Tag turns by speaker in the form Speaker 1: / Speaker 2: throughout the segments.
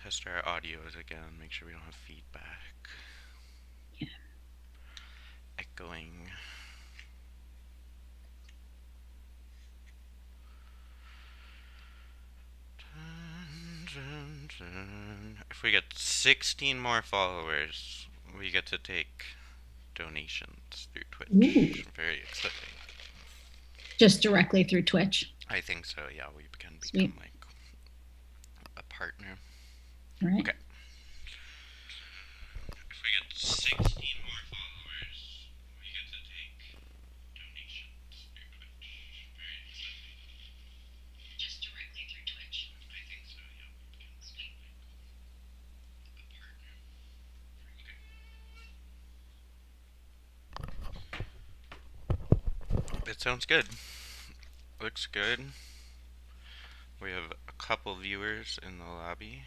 Speaker 1: Test our audios again, make sure we don't have feedback.
Speaker 2: Yeah.
Speaker 1: Echoing. If we get 16 more followers, we get to take donations through
Speaker 2: Ooh.
Speaker 1: Twitch. Very exciting.
Speaker 2: Just directly through Twitch.
Speaker 1: I think so, yeah, we can become
Speaker 2: Sweet.
Speaker 1: like a partner.
Speaker 2: All right.
Speaker 1: Okay. If we get 16 more followers, we get to take donations through Twitch. Very exciting.
Speaker 2: Just directly through Twitch.
Speaker 1: I think so, yeah, we can become like a partner. Okay. It sounds good. Looks good. We have a couple viewers in the lobby.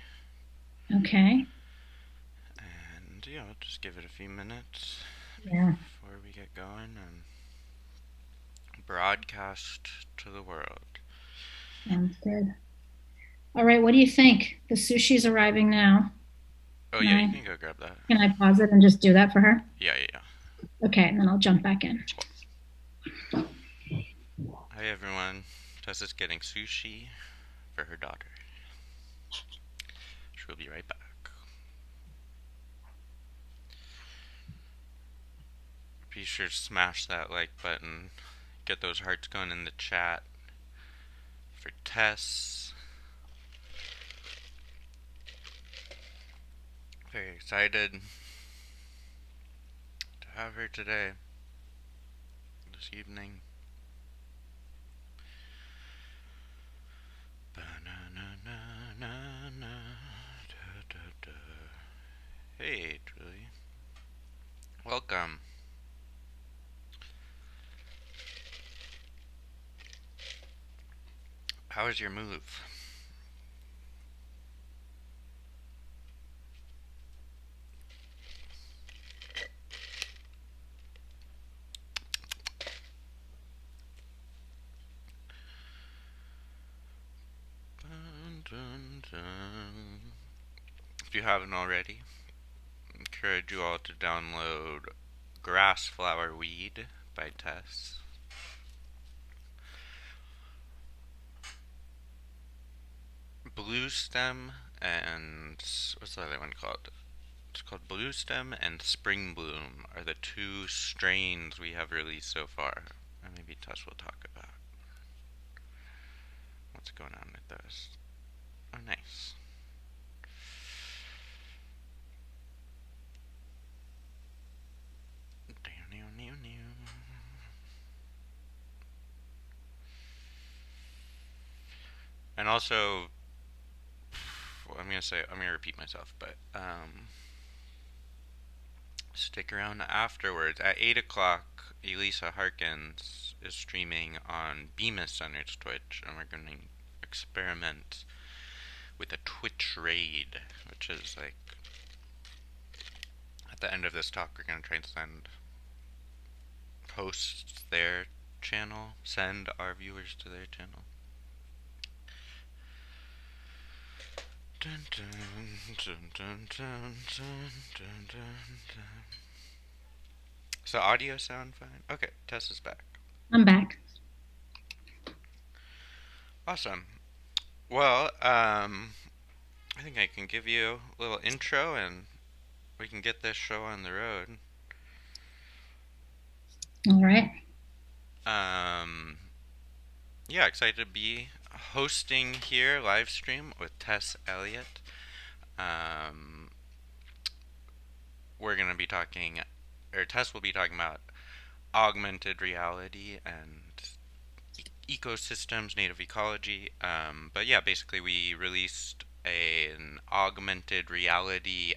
Speaker 2: Okay.
Speaker 1: And yeah, I'll just give it a few minutes
Speaker 2: Yeah.
Speaker 1: before we get going and broadcast to the world.
Speaker 2: Sounds good. All right. What do you think? The sushi's arriving now.
Speaker 1: Oh
Speaker 2: Can
Speaker 1: yeah, you
Speaker 2: I
Speaker 1: can go grab that.
Speaker 2: can I pause it and just do that for her?
Speaker 1: Yeah, yeah, yeah.
Speaker 2: Okay, and then I'll jump back in.
Speaker 1: Hi everyone. Tessa's getting sushi for her daughter. She'll be right back. Be sure to smash that like button. Get those hearts going in the chat for Tess. Very excited to have her today, this evening. Hey, Julie. Welcome. How was your move? Dun, dun, dun. If you haven't already, I encourage you all to download Grass Flower Weed by Tess. Blue Stem and what's the other one called? It's called Blue Stem and Spring Bloom are the two strains we have released so far. And maybe Tess will talk about what's going on with those. Oh, nice. And also, I'm gonna repeat myself, but stick around afterwards. At 8 o'clock, Elisa Harkins is streaming on Bemis Center's Twitch, and we're going to experiment with a Twitch raid, which is like, at the end of this talk, we're going to try and send hosts their channel, send our viewers to their channel. Dun, dun, dun, dun, dun, dun, dun, dun. Does the audio sound fine? Okay, Tess is back.
Speaker 2: I'm back.
Speaker 1: Awesome. Well, I think I can give you a little intro and we can get this show on the road.
Speaker 2: All right.
Speaker 1: Um, yeah, excited to be hosting here live stream with Tess Elliot. Um, we're gonna be talking, or Tess will be talking about augmented reality and ecosystems, native ecology. But yeah, basically we released an augmented reality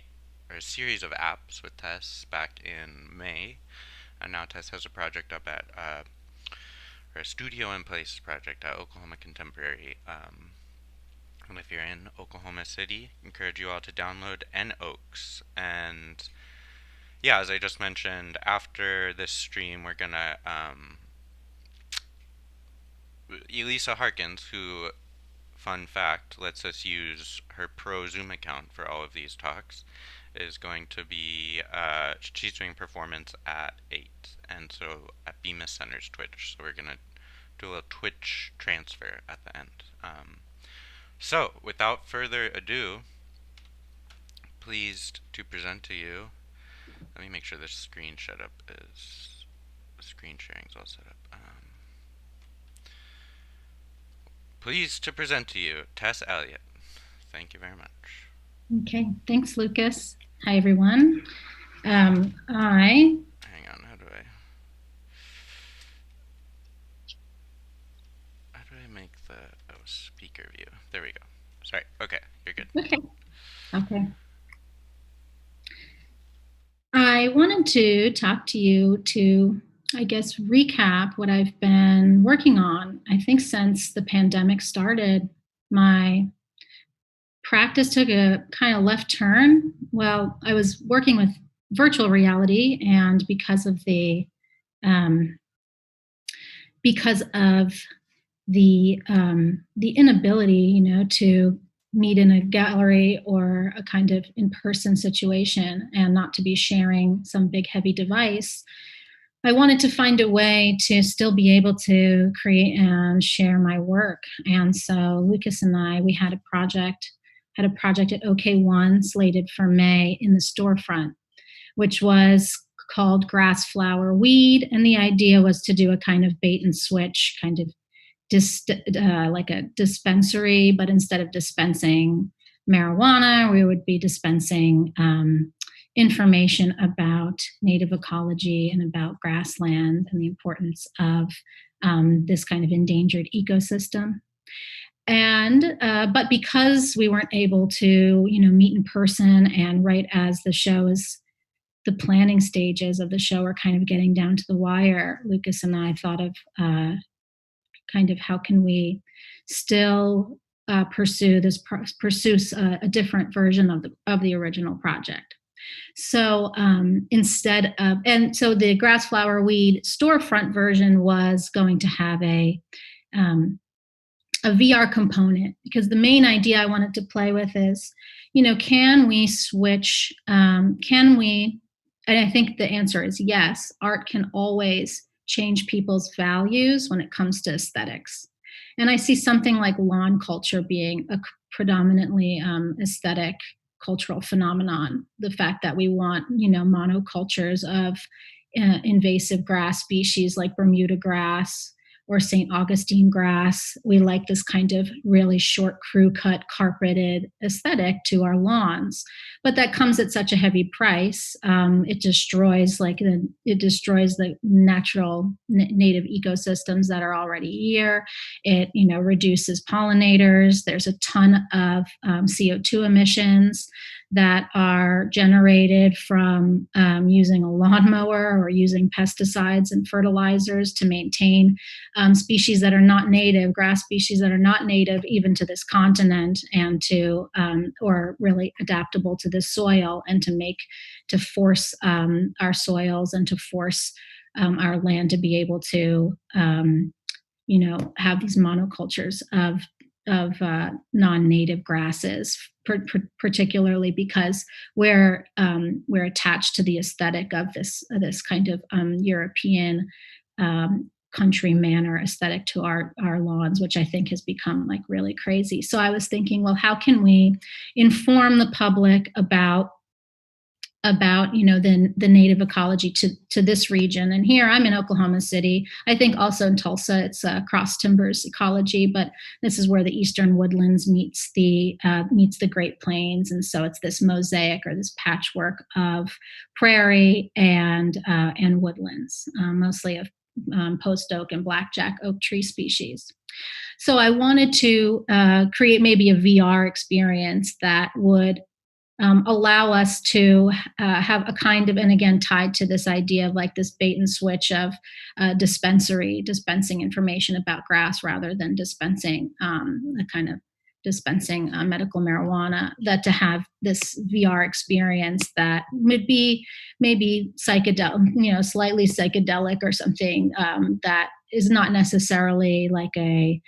Speaker 1: or a series of apps with Tess back in May, and now Tess has a project up at or a studio in place project at Oklahoma Contemporary. And if you're in Oklahoma City, I encourage you all to download nOaks. And yeah, as I just mentioned, after this stream, we're gonna Elisa Harkins, who fun fact, lets us use her pro Zoom account for all of these talks, is going to be, she's doing performance at 8, and so at Bemis Center's Twitch. So we're going to do a little Twitch transfer at the end. So, without further ado, pleased to present to you. Let me make sure this screen screen sharing is all set up. Pleased to present to you Tess Elliot. Thank you very much.
Speaker 2: Okay, thanks, Lucas. Hi, everyone.
Speaker 1: Hang on, how do I make the speaker view? There we go. Sorry. Okay, you're good.
Speaker 2: Okay. I wanted to talk to you to, I guess, recap what I've been working on. I think since the pandemic started, my practice took a kind of left turn. Well, I was working with virtual reality, and because of the inability, to meet in a gallery or a kind of in-person situation and not to be sharing some big heavy device, I wanted to find a way to still be able to create and share my work. And so Lucas and I, we had a project at OK1 slated for May in the storefront, which was called Grass Flower Weed. And the idea was to do a kind of bait and switch, kind of like a dispensary, but instead of dispensing marijuana, we would be dispensing information about native ecology and about grassland and the importance of this kind of endangered ecosystem. And but because we weren't able to, meet in person, and right as the planning stages of the show are kind of getting down to the wire, Lucas and I thought of kind of how can we still pursue a different version of the original project. So so the Grass Flower Weed storefront version was going to have a VR component, because the main idea I wanted to play with is, can we switch? And I think the answer is yes. Art can always change people's values when it comes to aesthetics. And I see something like lawn culture being a predominantly aesthetic cultural phenomenon. The fact that we want, monocultures of invasive grass species like Bermuda grass or St. Augustine grass. We like this kind of really short, crew cut, carpeted aesthetic to our lawns, but that comes at such a heavy price. It destroys the natural native ecosystems that are already here. It reduces pollinators. There's a ton of CO2 emissions that are generated from using a lawnmower or using pesticides and fertilizers to maintain species that are not native, grass species that are not native even to this continent, and or really adaptable to this soil, and to force our soils and to force our land to be able to have these monocultures of non-native grasses, particularly because we're attached to the aesthetic of this kind of European country manor aesthetic to our lawns, which I think has become like really crazy. So I was thinking, well, how can we inform the public about the native ecology to this region? And here I'm in Oklahoma City. I think also in Tulsa it's cross timbers ecology, but this is where the eastern woodlands meets the Great Plains, and so it's this mosaic or this patchwork of prairie and woodlands, mostly of post oak and blackjack oak tree species. So I wanted to create maybe a VR experience that would allow us to have a kind of, and again, tied to this idea of like this bait and switch of dispensing information about grass rather than dispensing medical marijuana, that to have this VR experience that would be maybe psychedelic, slightly psychedelic or something that is not necessarily like a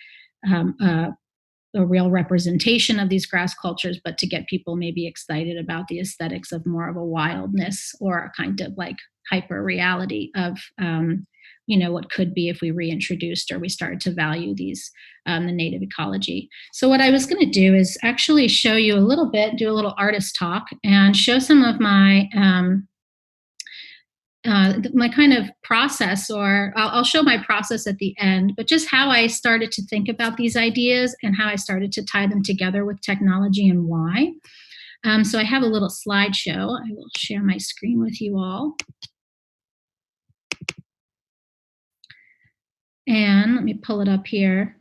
Speaker 2: a real representation of these grass cultures, but to get people maybe excited about the aesthetics of more of a wildness or a kind of like hyper reality of what could be if we reintroduced or we started to value these the native ecology. So what I was going to do is actually show you a little bit, do a little artist talk, and show some of my kind of process, or I'll show my process at the end, but just how I started to think about these ideas and how I started to tie them together with technology and why. So I have a little slideshow. I will share my screen with you all. And let me pull it up here.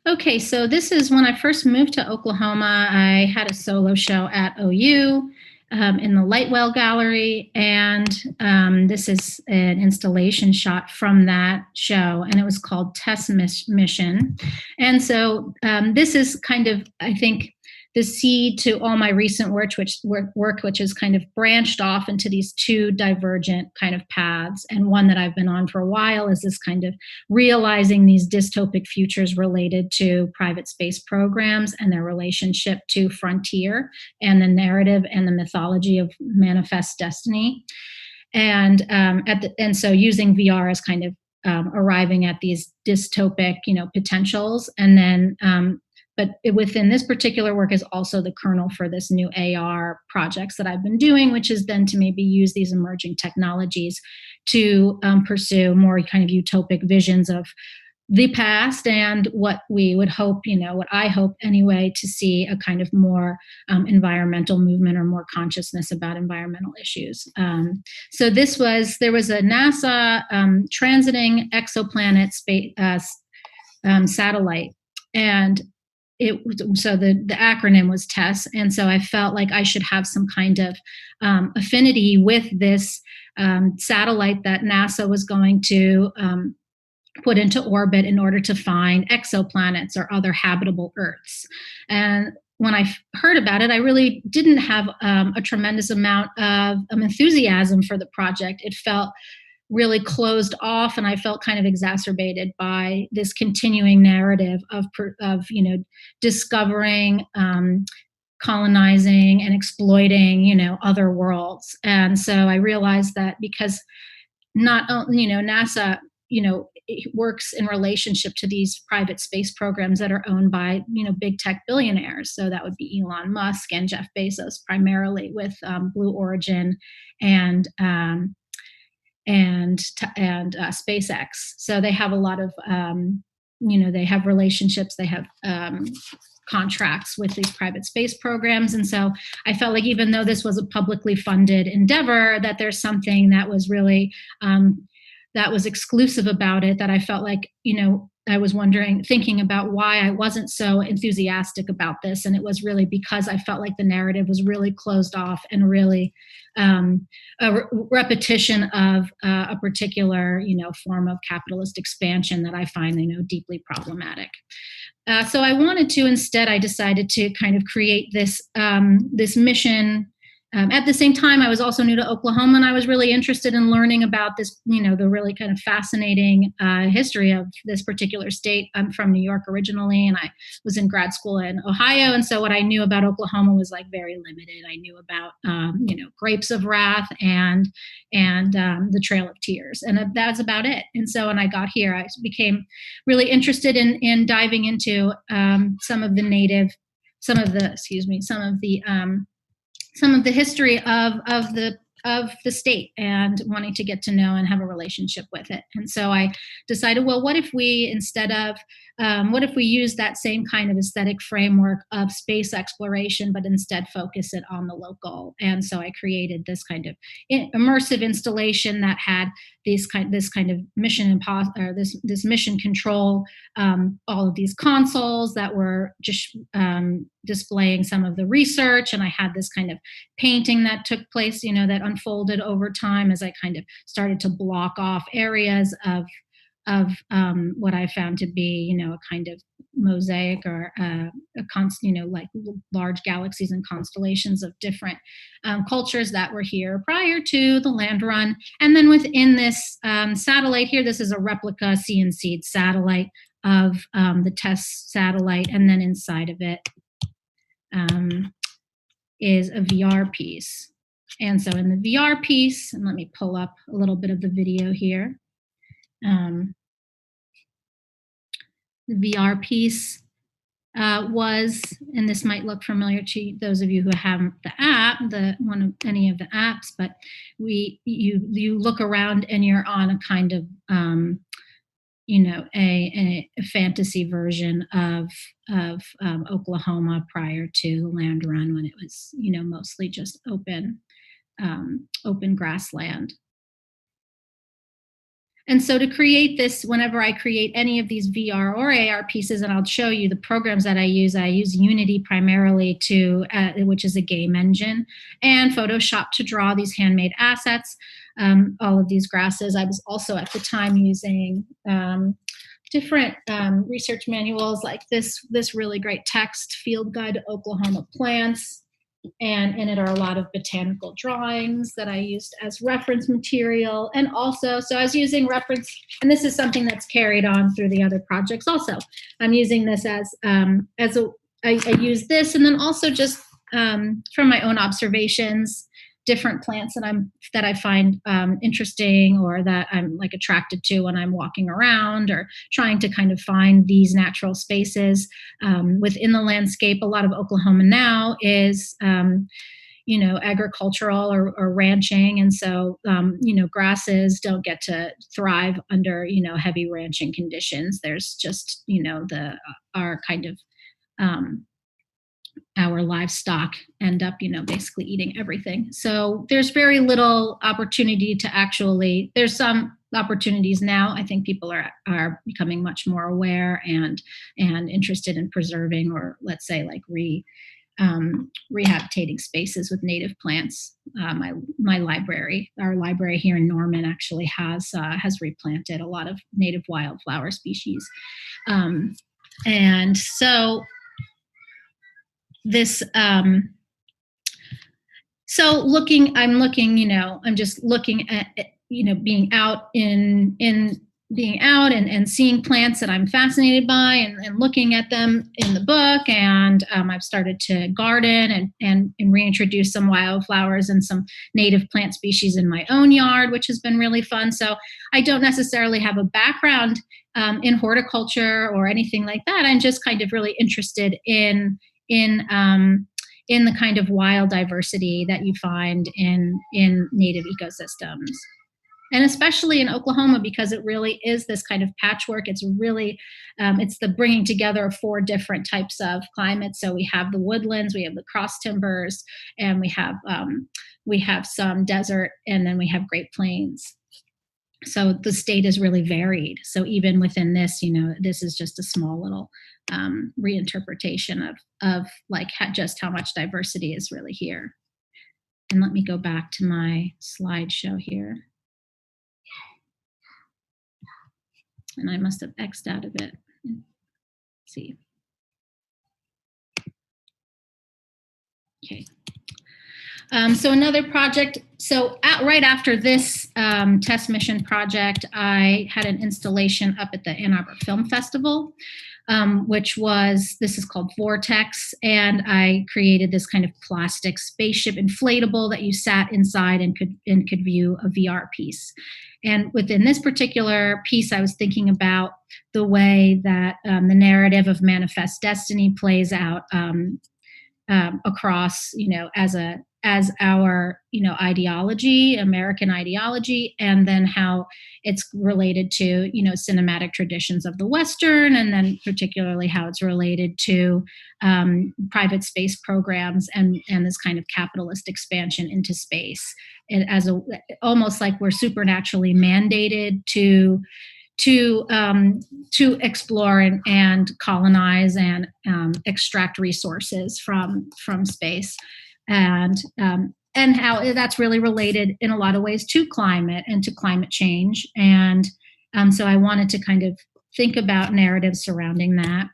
Speaker 2: Okay, so this is when I first moved to Oklahoma. I had a solo show at OU in the Lightwell Gallery, and this is an installation shot from that show, and it was called Tess Mission. And so this is kind of, I think, the seed to all my recent work, which is kind of branched off into these two divergent kind of paths. And one that I've been on for a while is this kind of realizing these dystopic futures related to private space programs and their relationship to frontier and the narrative and the mythology of manifest destiny. And so using VR as kind of arriving at these dystopic, potentials, and then but within this particular work is also the kernel for this new AR projects that I've been doing, which is then to maybe use these emerging technologies to pursue more kind of utopic visions of the past and what we would hope, what I hope anyway, to see a kind of more environmental movement or more consciousness about environmental issues. So there was a NASA transiting exoplanet space satellite, and the acronym was Tess, and so I felt like I should have some kind of affinity with this satellite that NASA was going to put into orbit in order to find exoplanets or other habitable Earths. And when I heard about it, I really didn't have a tremendous amount of enthusiasm for the project. It felt really closed off, and I felt kind of exacerbated by this continuing narrative of discovering, colonizing, and exploiting, other worlds. And so I realized that because not NASA, it works in relationship to these private space programs that are owned by big tech billionaires. So that would be Elon Musk and Jeff Bezos, primarily, with Blue Origin and SpaceX. So they have a lot of, they have relationships, they have contracts with these private space programs. And so I felt like even though this was a publicly funded endeavor, that there's something that was really, that was exclusive about it, that I felt like, I was thinking about why I wasn't so enthusiastic about this. And it was really because I felt like the narrative was really closed off and really repetition of a particular, form of capitalist expansion that I find, deeply problematic. So I wanted to, instead, I decided to kind of create this mission. At the same time, I was also new to Oklahoma, and I was really interested in learning about this, the really kind of fascinating history of this particular state. I'm from New York originally, and I was in grad school in Ohio. And so what I knew about Oklahoma was like very limited. I knew about, Grapes of Wrath and the Trail of Tears, and that's about it. And so when I got here, I became really interested in diving into some of the history of the state, and wanting to get to know and have a relationship with it. And so I decided, well, what if we use that same kind of aesthetic framework of space exploration, but instead focus it on the local? And so I created this kind of immersive installation that had this kind of this mission control, all of these consoles that were just displaying some of the research, and I had this kind of painting that took place, that unfolded over time as I kind of started to block off areas of what I found to be, a kind of mosaic or like large galaxies and constellations of different cultures that were here prior to the land run. And then within this satellite here, this is a replica CNC satellite of the Tess satellite, and then inside of it is a VR piece. And so in the VR piece, and let me pull up a little bit of the video here. The VR piece was, and this might look familiar to those of you who have the app, any of the apps, but you look around and you're on a kind of a fantasy version of Oklahoma prior to the land run, when it was mostly just open grassland. And so to create this, whenever I create any of these VR or AR pieces, and I'll show you the programs that I use Unity primarily which is a game engine, and Photoshop to draw these handmade assets, all of these grasses. I was also at the time using different research manuals like this really great text, Field Guide to Oklahoma Plants. And in it are a lot of botanical drawings that I used as reference material. And also, so I was using reference, and this is something that's carried on through the other projects also. I'm using this I use this, and then also just from my own observations, different plants that I find interesting, or that I'm like attracted to when I'm walking around or trying to kind of find these natural spaces within the landscape. A lot of Oklahoma now is agricultural or ranching, and so grasses don't get to thrive under heavy ranching conditions. There's just our kind of our livestock end up, basically eating everything. So there's very little opportunity to there's some opportunities now. I think people are becoming much more aware and interested in preserving, or let's say like rehabilitating spaces with native plants. My library, our library here in Norman, actually has replanted a lot of native wildflower species. And so this I'm just looking at being out and seeing plants that I'm fascinated by, and looking at them in the book. And I've started to garden and reintroduce some wildflowers and some native plant species in my own yard, which has been really fun. So I don't necessarily have a background in horticulture or anything like that. I'm just kind of really interested in the kind of wild diversity that you find in native ecosystems. And especially in Oklahoma, because it really is this kind of patchwork. It's really, it's the bringing together of 4 different types of climates. So we have the woodlands, we have the cross timbers, and we have some desert, and then we have Great Plains. So the state is really varied. So even within this, this is just a small little reinterpretation of like just how much diversity is really here. And let me go back to my slideshow here. And I must have X'd out of it. Let's see. Okay. So another project, right after this test mission project, I had an installation up at the Ann Arbor Film Festival, this is called Vortex, and I created this kind of plastic spaceship inflatable that you sat inside and could view a VR piece. And within this particular piece, I was thinking about the way that the narrative of Manifest Destiny plays out across, as our, ideology, American ideology, and then how it's related to, cinematic traditions of the Western, and then particularly how it's related to private space programs and this kind of capitalist expansion into space, and almost like we're supernaturally mandated to explore and colonize and extract resources from space, and how that's really related in a lot of ways to climate and to climate change, and So I wanted to kind of think about narratives surrounding that.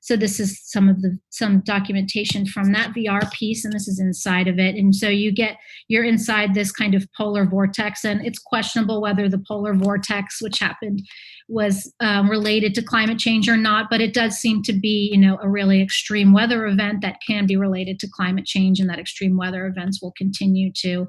Speaker 2: So this is some documentation from that VR piece, and this is inside of it. And so you're inside this kind of polar vortex, and it's questionable whether the polar vortex, which happened, was related to climate change or not. But it does seem to be, a really extreme weather event that can be related to climate change, and that extreme weather events will continue to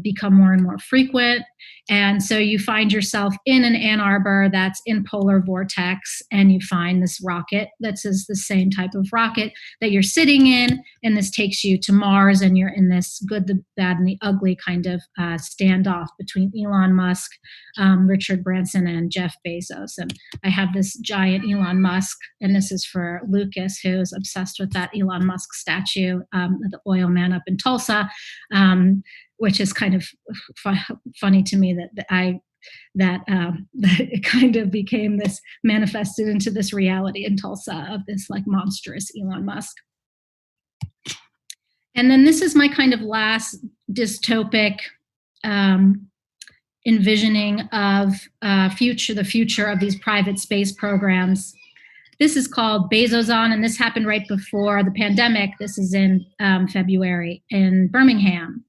Speaker 2: become more and more frequent. And so you find yourself in an Ann Arbor that's in polar vortex, and you find this rocket that's the same type of rocket that you're sitting in, and this takes you to Mars, and you're in this good, the bad, and the ugly kind of standoff between Elon Musk, Richard Branson, and Jeff Bezos. And I have this giant Elon Musk, and this is for Lucas, who's obsessed with that Elon Musk statue, the oil man up in Tulsa. Which is kind of funny to me that it kind of became this, manifested into this reality in Tulsa of this like monstrous Elon Musk. And then this is my kind of last dystopic envisioning of the future of these private space programs. This is called Bezos-on, and this happened right before the pandemic. This is in February in Birmingham.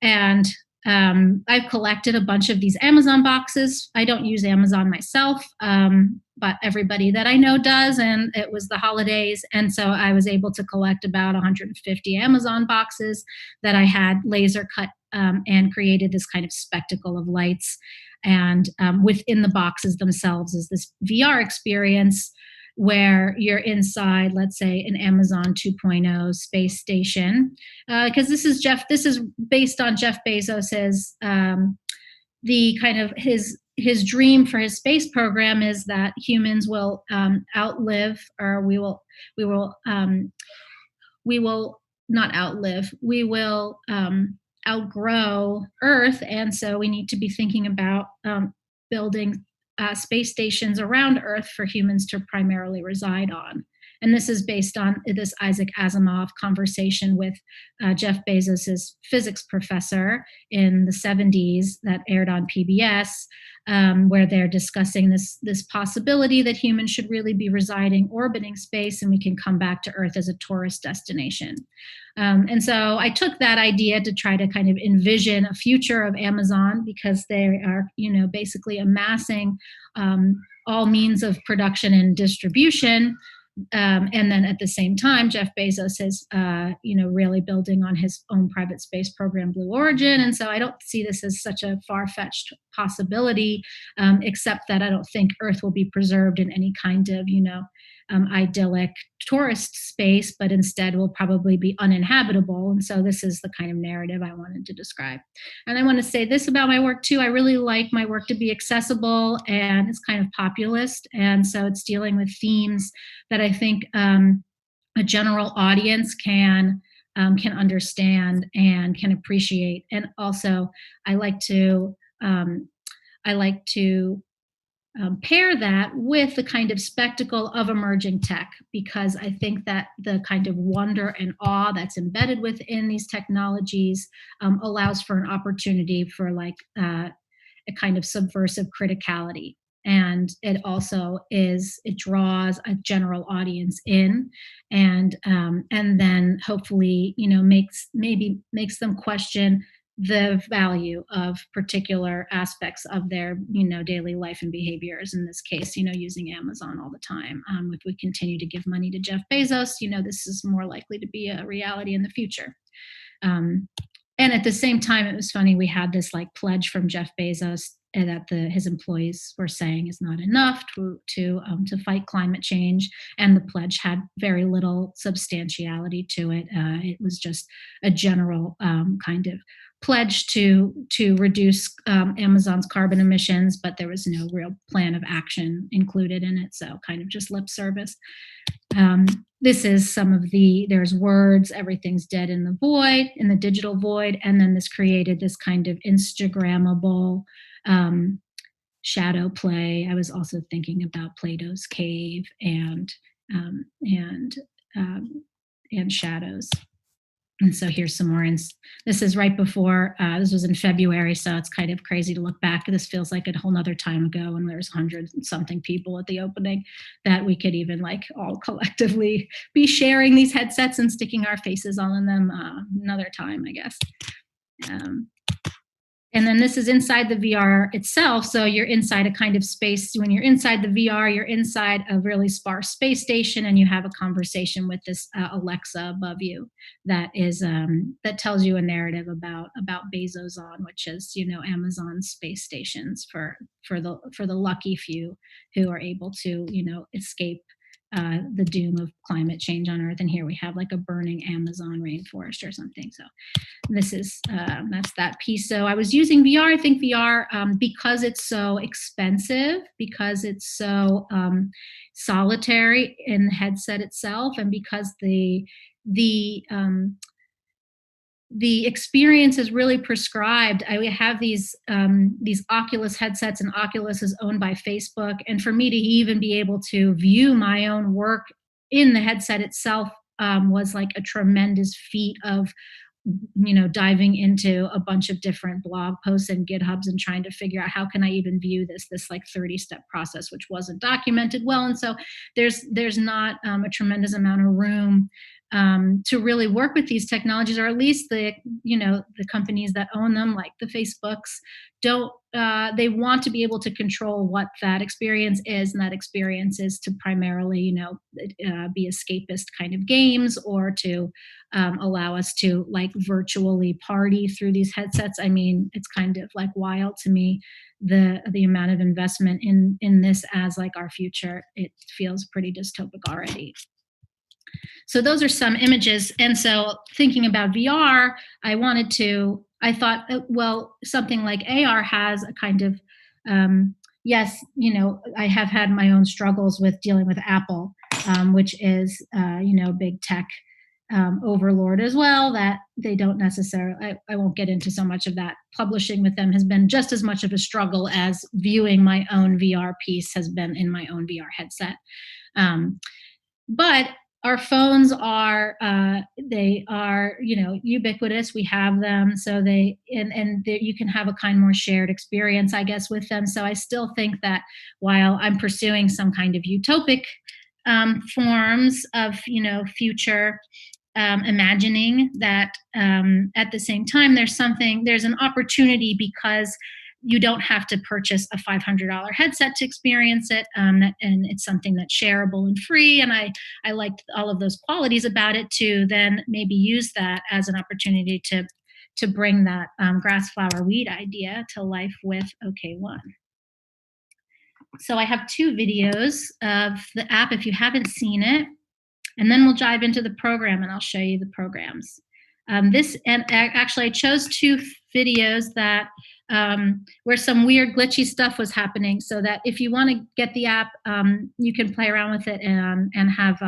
Speaker 2: And I've collected a bunch of these Amazon boxes. I don't use Amazon myself, but everybody that I know does, and it was the holidays. And so I was able to collect about 150 Amazon boxes that I had laser cut and created this kind of spectacle of lights. And within the boxes themselves is this VR experience where you're inside, let's say, an Amazon 2.0 space station, because this is based on Jeff Bezos's the kind of his dream for his space program is that humans will outlive, or we will not outlive, we will outgrow Earth, and so we need to be thinking about building space stations around Earth for humans to primarily reside on. And this is based on this Isaac Asimov conversation with Jeff Bezos's physics professor in the 70s that aired on PBS, where they're discussing this possibility that humans should really be orbiting space, and we can come back to Earth as a tourist destination. And so I took that idea to try to kind of envision a future of Amazon, because they are, basically amassing all means of production and distribution. And then at the same time, Jeff Bezos is, really building on his own private space program, Blue Origin. And so I don't see this as such a far-fetched possibility, except that I don't think Earth will be preserved in any kind of, idyllic tourist space, but instead will probably be uninhabitable. And so this is the kind of narrative I wanted to describe. And I want to say this about my work too. I really like my work to be accessible, and it's kind of populist. And so it's dealing with themes that I think a general audience can understand and can appreciate. And also I like to pair that with the kind of spectacle of emerging tech, because I think that the kind of wonder and awe that's embedded within these technologies allows for an opportunity for a kind of subversive criticality. And it also it draws a general audience in, and then hopefully makes them question the value of particular aspects of their daily life and behaviors. In this case, using Amazon all the time. If we continue to give money to Jeff Bezos, this is more likely to be a reality in the future. And at the same time, it was funny, we had this pledge from Jeff Bezos that his employees were saying is not enough to fight climate change, and the pledge had very little substantiality to it. It was just a general kind of pledge to reduce Amazon's carbon emissions, but there was no real plan of action included in it. So kind of just lip service. This is there's words, everything's dead in the void, in the digital void. And then this created this kind of Instagrammable shadow play. I was also thinking about Plato's cave and shadows. And so here's some more. This is right before, this was in February, so it's kind of crazy to look back. This feels like a whole nother time ago, and there's hundreds and something people at the opening that we could even like all collectively be sharing these headsets and sticking our faces all in them another time, I guess. Um, and then this is inside the VR itself. So you're inside a kind of space. When you're inside the VR, you're inside a really sparse space station, and you have a conversation with this Alexa above you that tells you a narrative about Bezos, which is Amazon's space stations for the lucky few who are able to escape the doom of climate change on Earth. And here we have like a burning Amazon rainforest or something. So this is that's that piece. So I was using VR. I think VR, because it's so expensive, because it's so solitary in the headset itself, and because the experience is really prescribed. I have these Oculus headsets, and Oculus is owned by Facebook. And for me to even be able to view my own work in the headset itself was like a tremendous feat of diving into a bunch of different blog posts and GitHubs and trying to figure out how can I even view this like 30-step process, which wasn't documented well. And so there's not a tremendous amount of room to really work with these technologies, or at least the companies that own them, like the Facebooks, don't they want to be able to control what that experience is, and that experience is to primarily be escapist kind of games, or to allow us to like virtually party through these headsets. I mean, it's kind of like wild to me, the amount of investment in this as like our future. It feels pretty dystopic already. So those are some images. And so thinking about VR, I thought, well, something like AR has a kind of, yes, I have had my own struggles with dealing with Apple, which is, big tech overlord as well, that they don't necessarily, I won't get into so much of that. Publishing with them has been just as much of a struggle as viewing my own VR piece has been in my own VR headset. But our phones are they are ubiquitous. We have them, so you can have a kind more shared experience, I guess, with them. So I still think that while I'm pursuing some kind of utopic forms of future imagining, that at the same time there's an opportunity, because you don't have to purchase a $500 headset to experience it, and it's something that's shareable and free. And I liked all of those qualities about it, to then maybe use that as an opportunity to bring that grass, flower, weed idea to life with OK1. So I have 2 videos of the app if you haven't seen it, and then we'll dive into the program and I'll show you the programs. Actually I chose 2 videos that where some weird glitchy stuff was happening, so that if you want to get the app, you can play around with it and have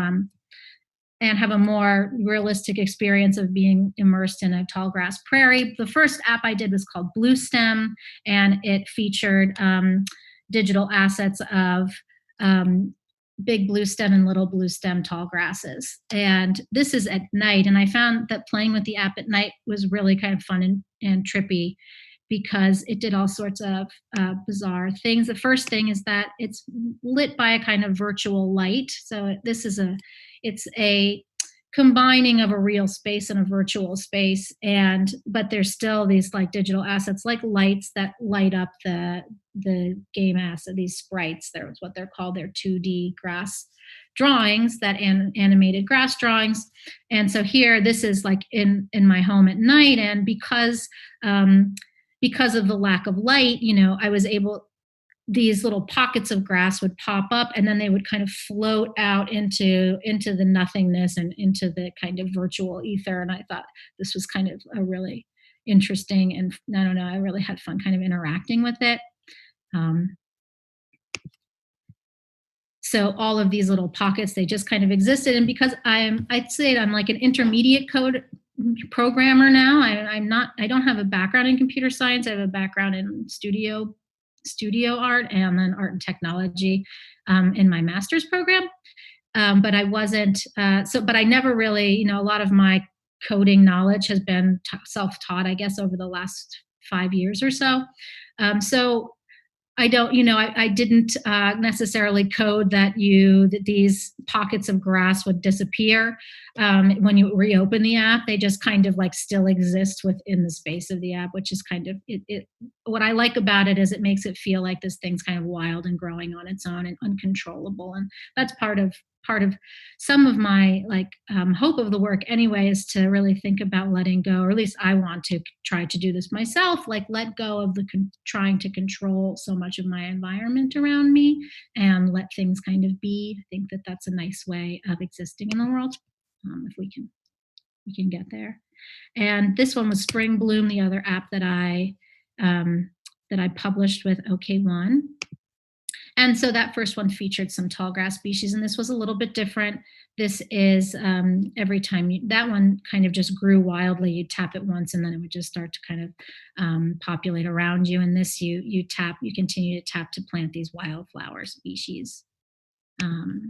Speaker 2: a more realistic experience of being immersed in a tall grass prairie. The first app I did was called Blue Stem, and it featured digital assets of big blue stem and little blue stem tall grasses. And this is at night. And I found that playing with the app at night was really kind of fun and trippy, because it did all sorts of bizarre things. The first thing is that it's lit by a kind of virtual light. So it's a combining of a real space and a virtual space, but there's still these like digital assets, like lights that light up the game asset, these sprites. That's what they're called. They're 2D grass drawings, that animated grass drawings. And so here, this is like in my home at night, and because of the lack of light, I was able, these little pockets of grass would pop up, and then they would kind of float out into the nothingness and into the kind of virtual ether. And I thought this was kind of a really interesting, and I don't know, I really had fun kind of interacting with it. So all of these little pockets, they just kind of existed. And because I'd say I'm like an intermediate code programmer now. I don't have a background in computer science. I have a background in studio art, and then art and technology in my master's program. But I wasn't, but I never really, a lot of my coding knowledge has been self-taught, I guess, over the last 5 years or so. So I don't, I didn't necessarily code that these pockets of grass would disappear when you reopen the app. They just kind of like still exist within the space of the app, which is kind of it. What I like about it is it makes it feel like this thing's kind of wild and growing on its own and uncontrollable, and that's part of some of my hope of the work anyway, is to really think about letting go, or at least I want to try to do this myself, like let go of the trying to control so much of my environment around me and let things kind of be. I think that that's a nice way of existing in the world, if we can get there. And this one was Spring Bloom, the other app that I published with OK1. And so that first one featured some tall grass species, and this was a little bit different. This is every time that one kind of just grew wildly. You tap it once, and then it would just start to kind of populate around you. And this, you continue to tap to plant these wildflower species.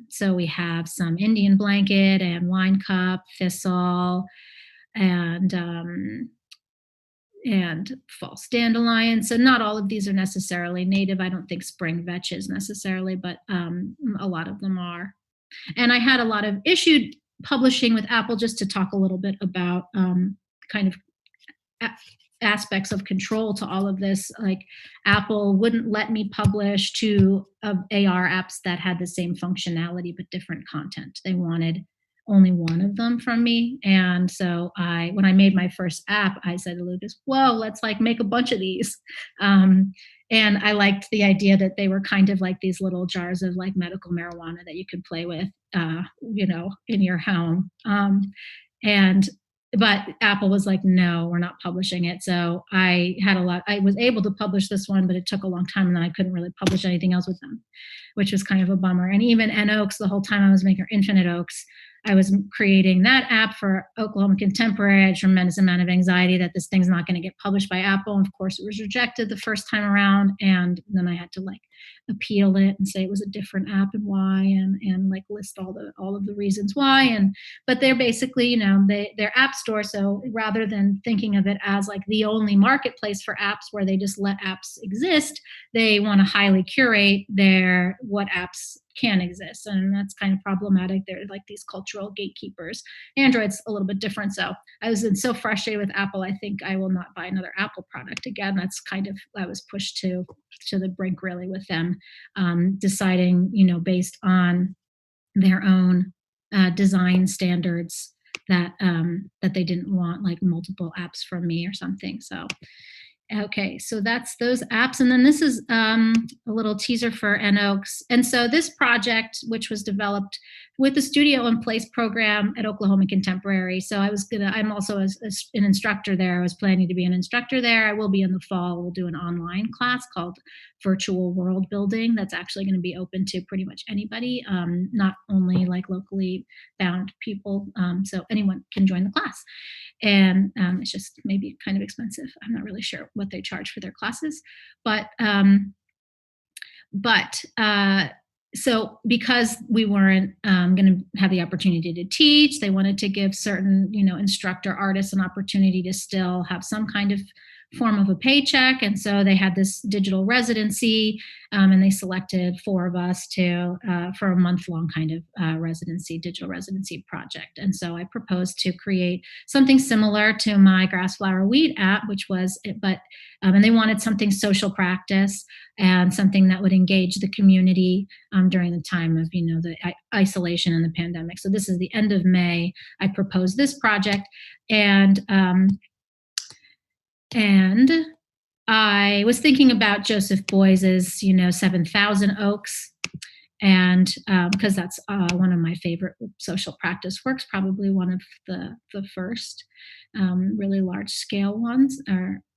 Speaker 2: So we have some Indian blanket and wine cup, thistle, and false dandelion. So not all of these are necessarily native. I don't think spring vetches necessarily, but a lot of them are. And I had a lot of issued publishing with Apple, just to talk a little bit about kind of aspects of control to all of this. Like Apple wouldn't let me publish two of AR apps that had the same functionality but different content. They wanted only one of them from me. And so when I made my first app, I said to Lucas, whoa, let's like make a bunch of these. And I liked the idea that they were kind of like these little jars of like medical marijuana that you could play with, in your home. But Apple was like, no, we're not publishing it. So I was able to publish this one, but it took a long time, and then I couldn't really publish anything else with them, which was kind of a bummer. And even nOaks, the whole time I was making Infinite Oaks, I was creating that app for Oklahoma Contemporary. I had a tremendous amount of anxiety that this thing's not going to get published by Apple. And of course, it was rejected the first time around. And then I had to like appeal it and say it was a different app and why, and like list all of the reasons why. But they're basically, they're app store. So rather than thinking of it as like the only marketplace for apps where they just let apps exist, they want to highly curate what apps can exist, and that's kind of problematic. They're like these cultural gatekeepers. Android's a little bit different. So I was so frustrated with Apple. I think I will not buy another Apple product again. That's kind of, I was pushed to the brink really with them, deciding, based on their own design standards that they didn't want like multiple apps from me or something. So okay, so that's those apps. And then this is a little teaser for nOaks. And so this project, which was developed with the Studio in Place program at Oklahoma Contemporary. So I'm also an instructor there. I was planning to be an instructor there. I will be in the fall. We'll do an online class called Virtual World Building. That's actually going to be open to pretty much anybody, not only like locally bound people. So anyone can join the class. And it's just maybe kind of expensive. I'm not really sure what they charge for their classes, so because we weren't going to have the opportunity to teach, they wanted to give certain, instructor artists an opportunity to still have some kind of form of a paycheck. And so they had this digital residency, and they selected 4 of us for a month-long kind of digital residency project. And so I proposed to create something similar to my grass, flower, weed app, and they wanted something social practice and something that would engage the community during the time of, the isolation and the pandemic. So this is the end of May. I proposed this project, and I was thinking about Joseph Beuys's, 7,000 Oaks, and because that's one of my favorite social practice works, probably one of the first really large scale ones.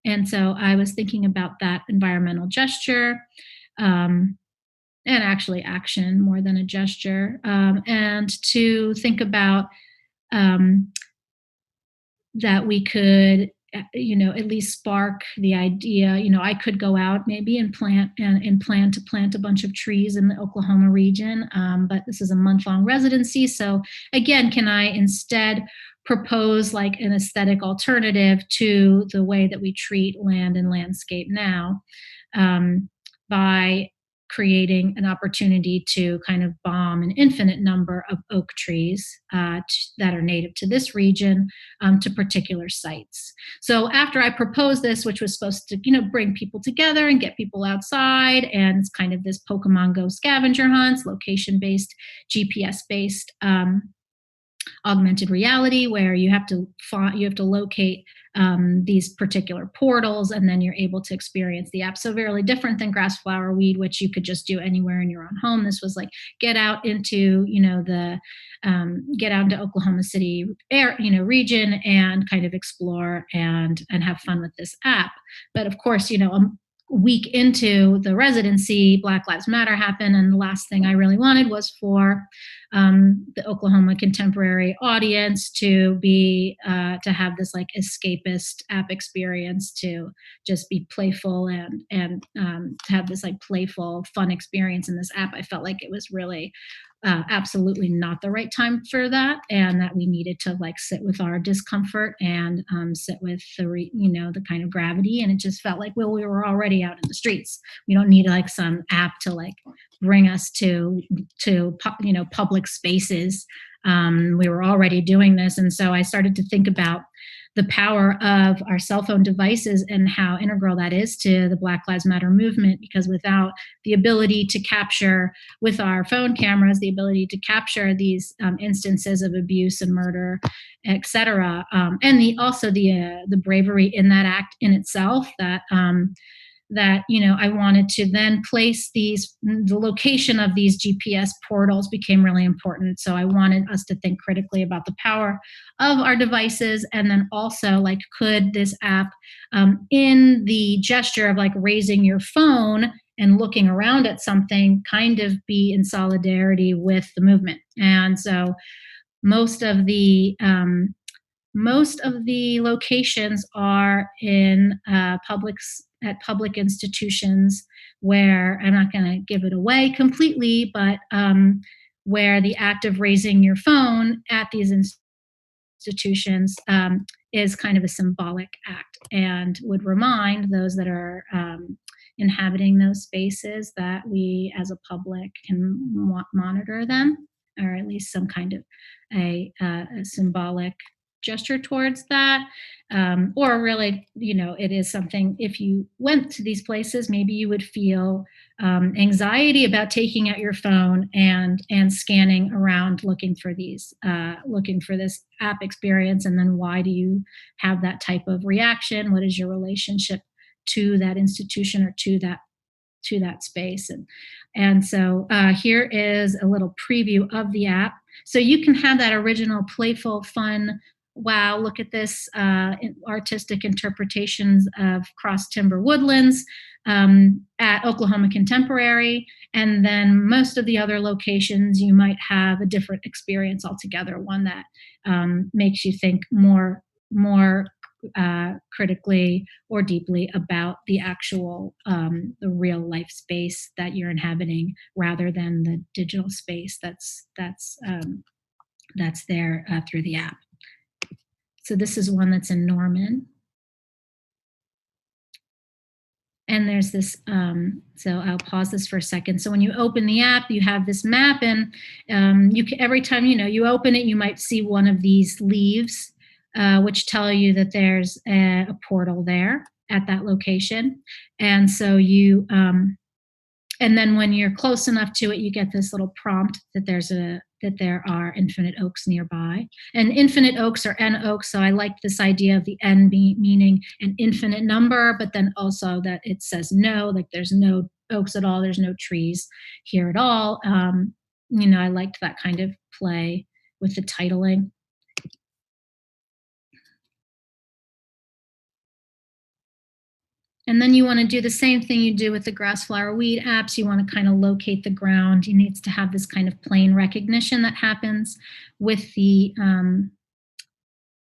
Speaker 2: And so I was thinking about that environmental gesture, and actually action more than a gesture, and to think about that we could at least spark the idea. I could go out maybe and plan to plant a bunch of trees in the Oklahoma region, but this is a month-long residency. So again, can I instead propose like an aesthetic alternative to the way that we treat land and landscape now, by creating an opportunity to kind of bomb an infinite number of oak trees that are native to this region, to particular sites. So after I proposed this, which was supposed to, bring people together and get people outside, and it's kind of this Pokemon Go scavenger hunts, location-based, GPS-based, augmented reality, where you have to locate these particular portals, and then you're able to experience the app. So very different than grass, flower, weed, which you could just do anywhere in your own home. This was like get out into get out into Oklahoma City region and kind of explore and have fun with this app. But of course, a week into the residency, Black Lives Matter happened, and the last thing I really wanted was for the Oklahoma contemporary audience to have this like escapist app experience, to just be playful and to have this like playful, fun experience in this app. I felt like it was really absolutely not the right time for that, and that we needed to like sit with our discomfort and sit with the kind of gravity. And it just felt like, well, we were already out in the streets. We don't need like some app to like bring us to public spaces. We were already doing this, and so I started to think about the power of our cell phone devices and how integral that is to the Black Lives Matter movement, because without the ability to capture with our phone cameras, the ability to capture these instances of abuse and murder, et cetera, and the bravery in that act in itself, that I wanted to then place the location of these GPS portals became really important. So I wanted us to think critically about the power of our devices, and then also like, could this app, in the gesture of like raising your phone and looking around at something, kind of be in solidarity with the movement. And so most of the locations are in public institutions, where I'm not going to give it away completely, but where the act of raising your phone at these institutions is kind of a symbolic act, and would remind those that are inhabiting those spaces that we as a public can monitor them, or at least some kind of a symbolic gesture towards that. Or really, it is something, if you went to these places, maybe you would feel anxiety about taking out your phone and scanning around looking for this app experience. And then why do you have that type of reaction? What is your relationship to that institution or to that space? And so here is a little preview of the app. So you can have that original, playful, fun, wow, look at this, artistic interpretations of cross timber woodlands at Oklahoma Contemporary. And then most of the other locations, you might have a different experience altogether, one that makes you think more critically or deeply about the actual, the real life space that you're inhabiting, rather than the digital space that's there through the app. So this is one that's in Norman. And there's this, so I'll pause this for a second. So when you open the app, you have this map, and you can, every time you open it, you might see one of these leaves, which tell you that there's a portal there at that location. And so and then when you're close enough to it, you get this little prompt that there are infinite oaks nearby. And infinite oaks are nOaks, so I like this idea of the n meaning an infinite number, but then also that it says no, like there's no oaks at all, there's no trees here at all. I liked that kind of play with the titling. And then you want to do the same thing you do with the grass, flower, weed apps. You want to kind of locate the ground. You need to have this kind of plane recognition that happens with the in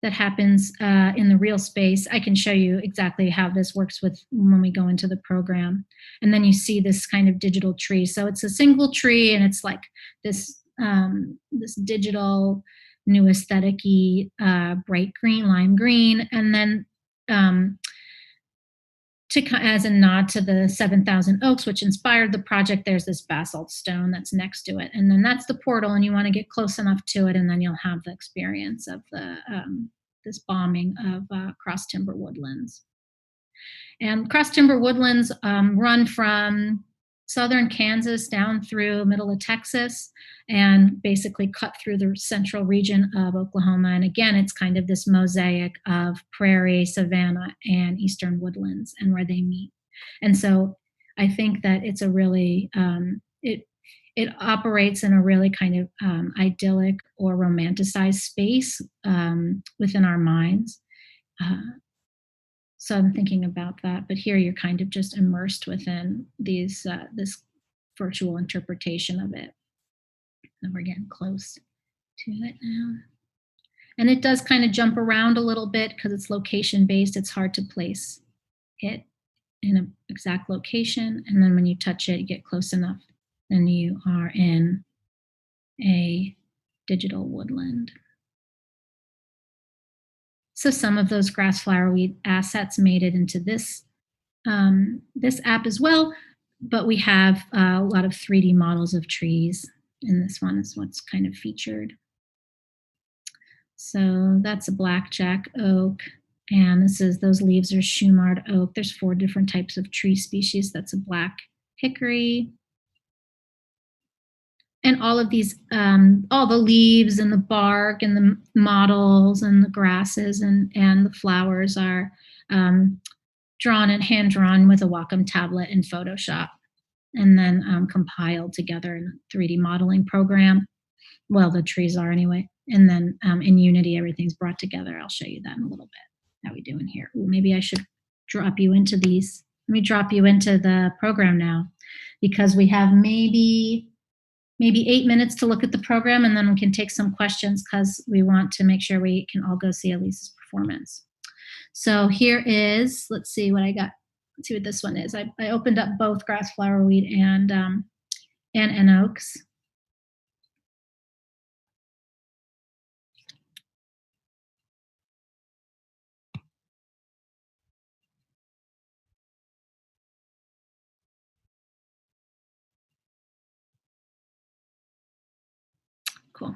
Speaker 2: the real space. I can show you exactly how this works when we go into the program. And then you see this kind of digital tree. So it's a single tree, and it's like this digital new aesthetic-y, bright green, lime green, and then as a nod to the 7,000 oaks, which inspired the project, there's this basalt stone that's next to it. And then that's the portal, and you want to get close enough to it, and then you'll have the experience of this bombing of Cross Timber Woodlands. And Cross Timber Woodlands run from southern Kansas down through middle of Texas and basically cut through the central region of Oklahoma. And again, it's kind of this mosaic of prairie, savanna, and eastern woodlands and where they meet. And so I think that it's a really, it operates in a really kind of idyllic or romanticized space within our minds. So I'm thinking about that, but here you're kind of just immersed within these this virtual interpretation of it. And we're getting close to it now. And it does kind of jump around a little bit because it's location based. It's hard to place it in an exact location. And then when you touch it, you get close enough, then you are in a digital woodland. So some of those grass flower weed assets made it into this app as well, but we have a lot of 3D models of trees, and this one is what's kind of featured. So that's a blackjack oak, and those leaves are Shumard oak. There's 4 different types of tree species. That's a black hickory. And all of these, all the leaves and the bark and the models and the grasses and the flowers are drawn and hand drawn with a Wacom tablet in Photoshop, and then compiled together in a 3D modeling program. Well, the trees are anyway. And then in Unity, everything's brought together. I'll show you that in a little bit. How we doing here? Ooh, maybe I should drop you into these. Let me drop you into the program now, because we have maybe 8 minutes to look at the program, and then we can take some questions because we want to make sure we can all go see Elise's performance. So here is, let's see what I got. Let's see what this one is. I opened up both grass flower weed and nOaks. Cool.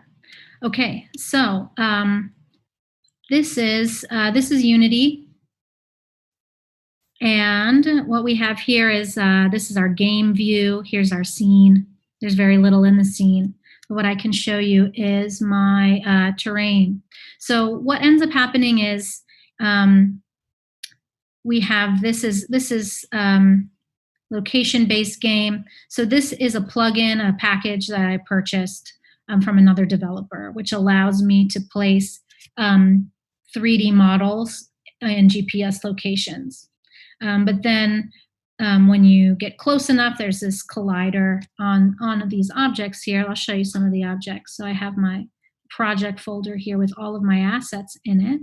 Speaker 2: Okay, so this is Unity. And what we have here is, this is our game view. Here's our scene. There's very little in the scene. But what I can show you is my terrain. So what ends up happening is we have, this is location-based game. So this is a plugin, a package that I purchased from another developer, which allows me to place 3D models in GPS locations. But then when you get close enough, there's this collider on these objects here. I'll show you some of the objects. So I have my project folder here with all of my assets in it.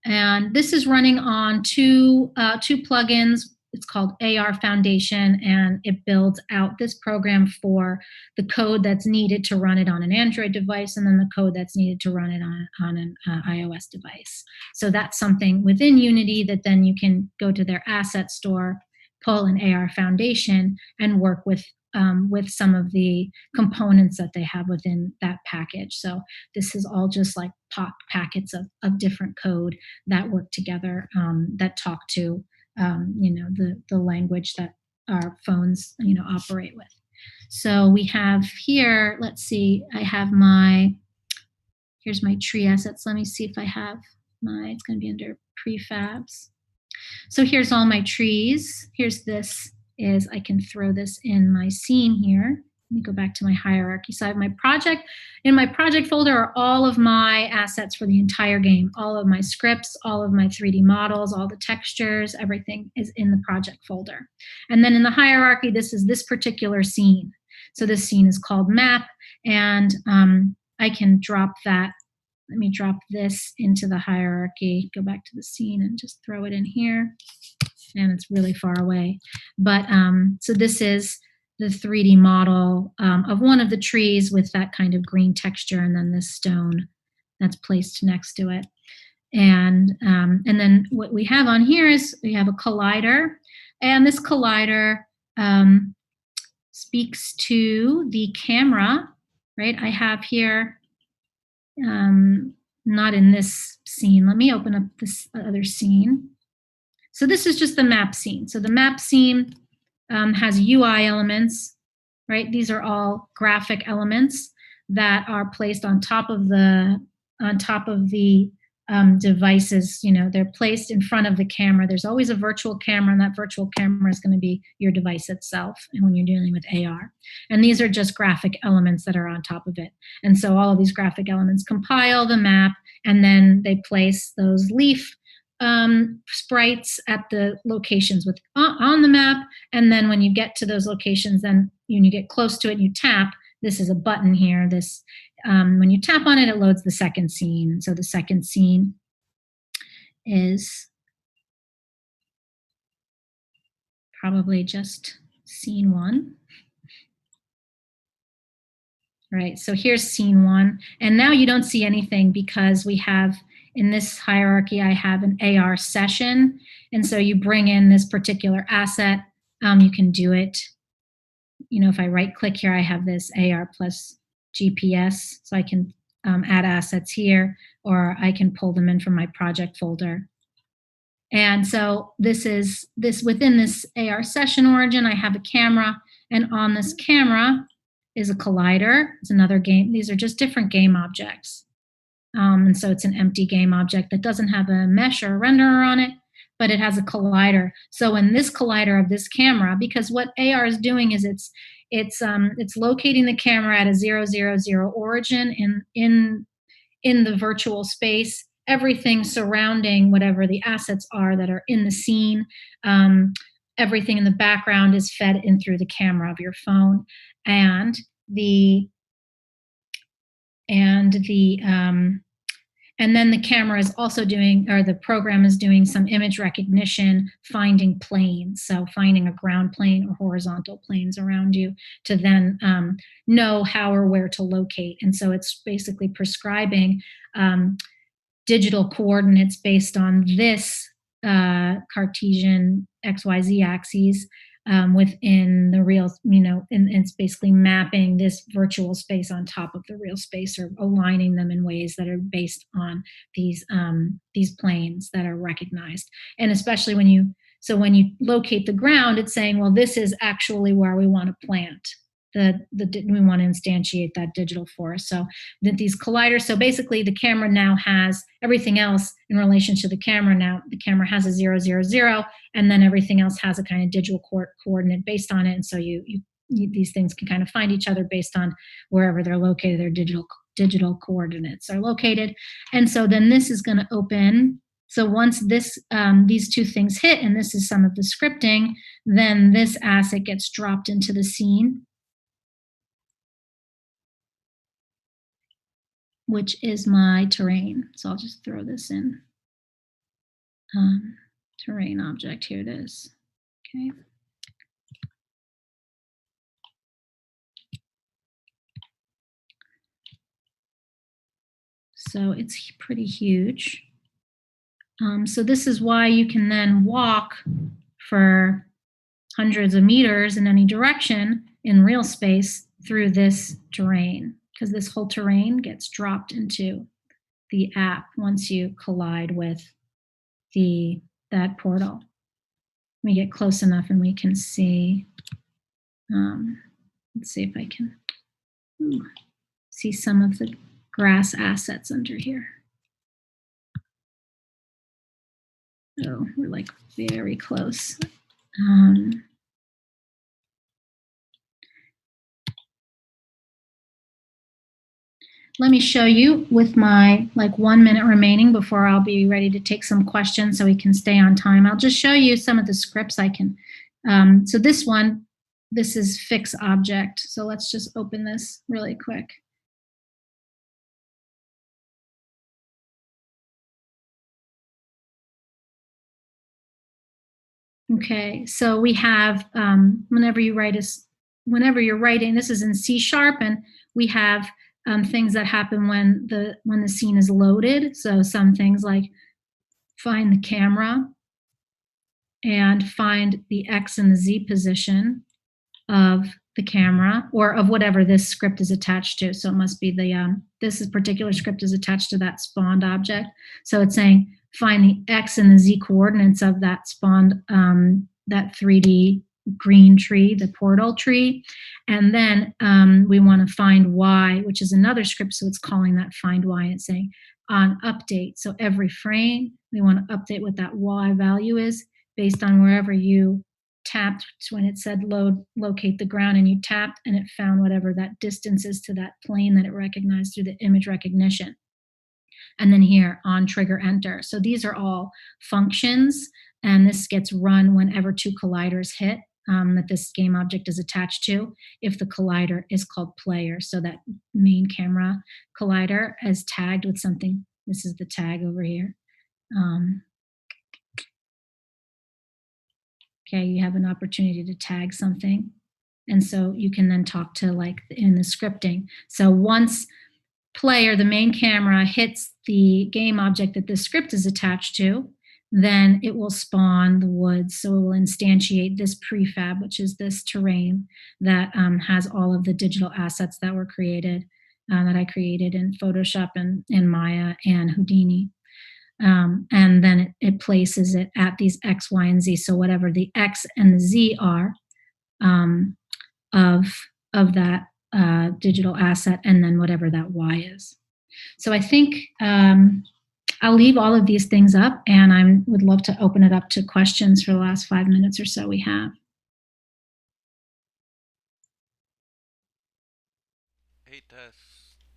Speaker 2: And this is running on two plugins. It's called AR Foundation, and it builds out this program for the code that's needed to run it on an Android device, and then the code that's needed to run it on an iOS device. So that's something within Unity that then you can go to their asset store, pull an AR Foundation, and work with some of the components that they have within that package. So this is all just like packets of different code that work together, that talk to the language that our phones operate with. So we have here, let's see, I have here's my tree assets. Let me see if I have it's going to be under prefabs. So here's all my trees. I can throw this in my scene here. Let me go back to my hierarchy. So I have my project. In my project folder are all of my assets for the entire game, all of my scripts, all of my 3D models, all the textures, everything is in the project folder. And then in the hierarchy, this is this particular scene. So this scene is called map, and I can drop that. Let me drop this into the hierarchy, go back to the scene and just throw it in here. And it's really far away. But so this is the 3D model of one of the trees with that kind of green texture, and then this stone that's placed next to it. And then what we have on here is we have a collider, and this collider speaks to the camera, right? I have here, not in this scene. Let me open up this other scene. So this is just the map scene. So the map scene has UI elements, right? These are all graphic elements that are placed on top of the devices. You know, they're placed in front of the camera. There's always a virtual camera, and that virtual camera is going to be your device itself. And when you're dealing with AR, and these are just graphic elements that are on top of it. And so all of these graphic elements compile the map, and then they place those leaf sprites at the locations on the map. And then when you get to those locations, then when you get close to it, you tap. This is a button here. This when you tap on it, it loads the second scene. And so the second scene is probably just scene 1. Right, so here's scene 1. And now you don't see anything because we have, in this hierarchy, I have an AR session. And so you bring in this particular asset. You can do it, you know, if I right click here, I have this AR plus GPS. So I can add assets here, or I can pull them in from my project folder. And so this within this AR session origin, I have a camera, and on this camera is a collider. It's another game. These are just different game objects. And so it's an empty game object that doesn't have a mesh or a renderer on it, but it has a collider. So in this collider of this camera, because what AR is doing is it's locating the camera at a 000 origin in the virtual space, everything surrounding whatever the assets are that are in the scene. Everything in the background is fed in through the camera of your phone, and then the camera is also doing, or the program is doing, some image recognition, finding planes. So finding a ground plane or horizontal planes around you to then know how or where to locate. And so it's basically prescribing digital coordinates based on this Cartesian XYZ axes within the real, you know, and it's basically mapping this virtual space on top of the real space, or aligning them in ways that are based on these planes that are recognized. And especially when you locate the ground, it's saying, well, this is actually where we want to plant. We want to instantiate that digital forest. So that these colliders, so basically the camera now has everything else in relation to the camera. Now the camera has a 000, and then everything else has a kind of digital coordinate based on it. And so these things can kind of find each other based on wherever they're located, their digital coordinates are located. And so then this is going to open. So once these two things hit, and this is some of the scripting, then this asset gets dropped into the scene, which is my terrain. So I'll just throw this in. Terrain object, here it is. Okay. So it's pretty huge. So this is why you can then walk for hundreds of meters in any direction in real space through this terrain, because this whole terrain gets dropped into the app once you collide with that portal. Let me get close enough and we can see. Let's see if I can see some of the grass assets under here. Oh, we're like very close. Let me show you with my 1 minute remaining before I'll be ready to take some questions so we can stay on time. I'll just show you some of the scripts I can. So this is fix object. So let's just open this really quick. Okay, so we have, whenever you write whenever you're writing, this is in C sharp, and we have things that happen when the scene is loaded. So some things like find the camera and find the X and the Z position of the camera or of whatever this script is attached to. So it must be this particular script is attached to that spawned object. So it's saying find the X and the Z coordinates of that spawned, that 3D green tree, the portal tree. And then we want to find Y, which is another script. So it's calling that find Y and it's saying on update. So every frame, we want to update what that Y value is based on wherever you tapped when it said locate the ground, and you tapped and it found whatever that distance is to that plane that it recognized through the image recognition. And then here on trigger enter. So these are all functions, and this gets run whenever two colliders hit that this game object is attached to, if the collider is called player. So that main camera collider is tagged with something. This is the tag over here. Okay, you have an opportunity to tag something. And so you can then talk to, like in the scripting. So once player, the main camera, hits the game object that the script is attached to, then it will spawn the woods. So it will instantiate this prefab, which is this terrain that has all of the digital assets that were created, that I created in Photoshop and in Maya and Houdini. And then it places it at these X, Y, and Z. So whatever the X and the Z are of that digital asset, and then whatever that Y is. So I think I'll leave all of these things up, and I would love to open it up to questions for the last 5 minutes or so we have.
Speaker 1: Hey Tess,